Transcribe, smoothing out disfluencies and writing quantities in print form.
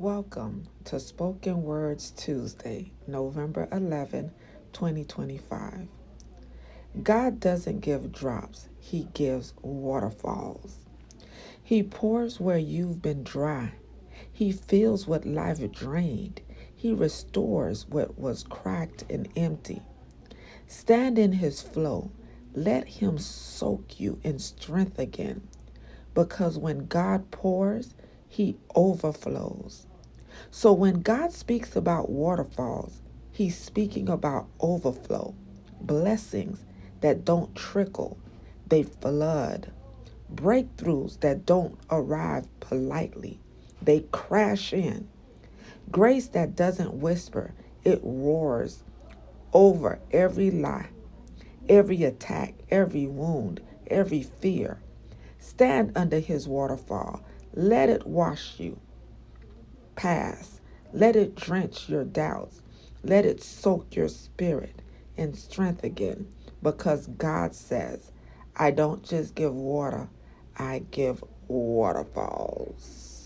Welcome to Spoken Words Tuesday, November 11, 2025. God doesn't give drops, He gives waterfalls. He pours where you've been dry. He fills what life drained. He restores what was cracked and empty. Stand in His flow. Let Him soak you in strength again. Because when God pours, He overflows. So when God speaks about waterfalls, He's speaking about overflow, blessings that don't trickle, they flood, breakthroughs that don't arrive politely, they crash in, grace that doesn't whisper, it roars over every lie, every attack, every wound, every fear. Stand under His waterfall. Let it wash you past. Let it drench your doubts. Let it soak your spirit in strength again. Because God says, I don't just give water, I give waterfalls.